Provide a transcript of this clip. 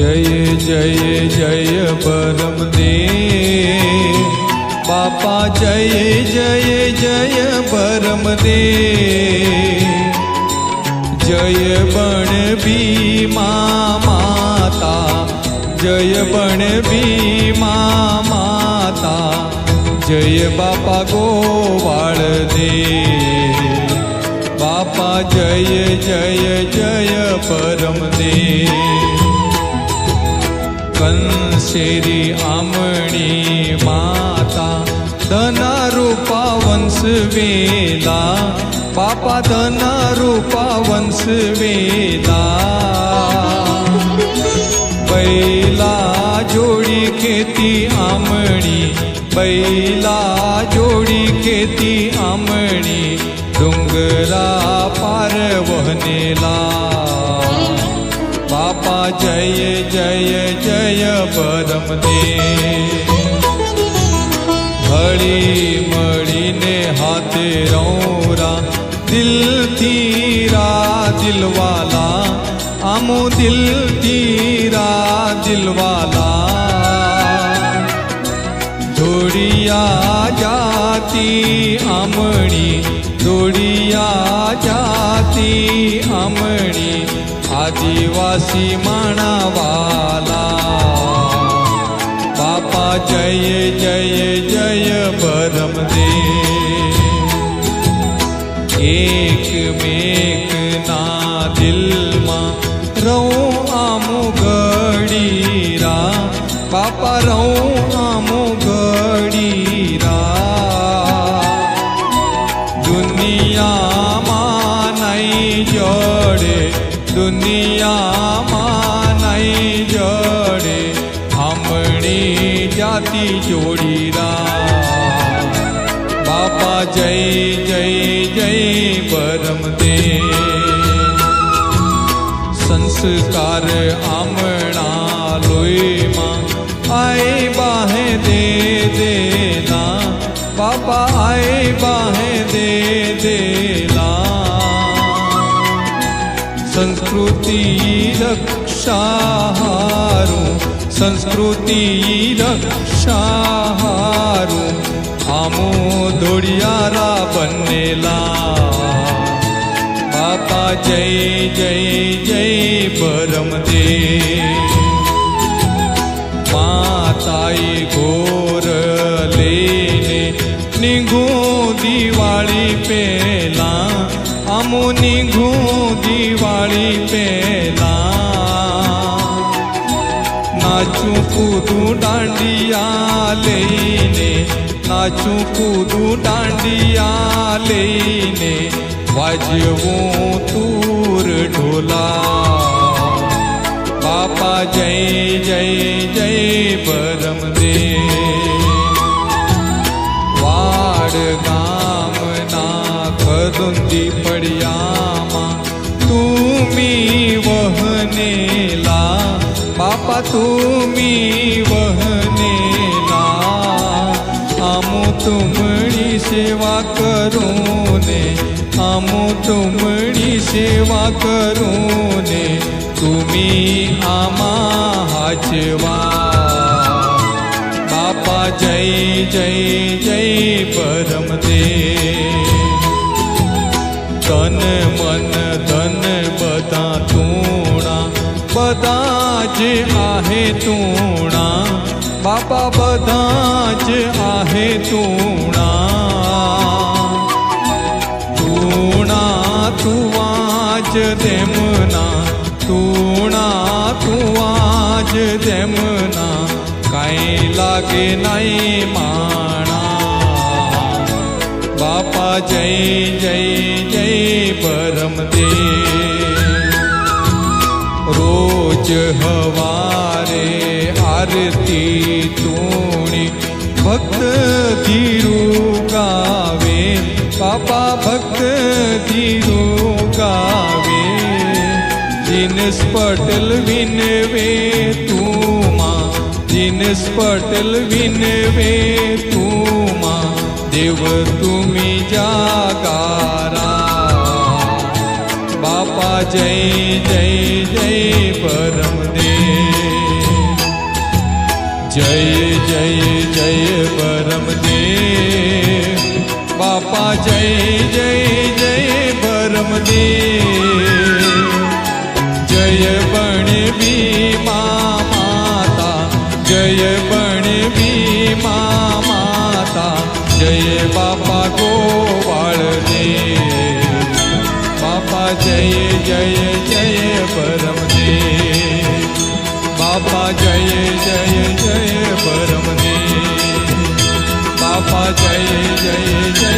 जय जय जय परमदेव बापा जय जय जय परमदेव जय बण भीमा माता जय बण भीमा माता जय बापा गोवाळ देव बापा जय जय जय परमदेव कंसेरी आमणी माता धना रूपा वंश वेला बापा धना रूपा वंश वेला बैला जोड़ी खेती आमणी बैला जोड़ी खेती आमणी डुंगरा पार वहनेला बापा जय जय जय परमदेव हળી મળીને હાથે રૌરા દિલથી રા દિલવાલા આમો દિલથી રા દિલવાલા દોડિયા જાતી આમણી દોડિયા જાતી આમણી आदिवासी माणावाला बापा जय जय जय परमदेव एक मेक ना दिल मा रहूं आमो गडीरा बापा रहूं आमो गडीरा दुनिया मा नहीं जोड़े दुनिया मां नहीं जोड़े हमणी जाति जोड़ीरा बापा जय जय जय परमदेव संस्कार आमणा लोई मां आए बाहे दे देना बापा आए बाहे दे देना संस्कृति रक्षाहारू संस्कृति रक्षाहारू आमो धोड़ियारा बनेला बापा जय जय जय परमदेव माताई घोर लेने निगो दिवाली पेला आमो निगो दिवाली पेला नाचू कूदू डांडिया लेने नाचू कूदू डांडिया लेने वाजवूं तूर ढोला बापा जय जय जय परमदेव वाड़ गाम ना कदुंदी पड़ियामा तुमी वहनेला बापा तुमी वहनेला आमो तुमणी सेवा करूं ने आमो तुमणी सेवा करूं ने तुमी आमा हाचवा बापा जय जय जय परमदेव तन मन धन बदा तूणा बदा ज आहे तूणा बापा बदा ज आहे तूणा तूणा तुवाज देमना तूणा तुवाज देमना काई लागे नाई माणा बापा जय जय जय परमदेव रोज हवारे आरती तूणी भक्त धीरू गावे बापा भक्त धीरू गावे दिनस पटल विनवे तू मां दिनस पटल विनवे तू मां देव तुम्ही जागारा बापा जय जय जय परमदेव જય જય જય પરમદેવ બાપા જય જય જય પરમદેવ જય બણબી માતા જય બણબી માતા જય બાપા ગોવાળ દેવ બાપા જય જય જય પરમદેવ બાપા જય જય જય પરમદેવ બાપા જય જય જય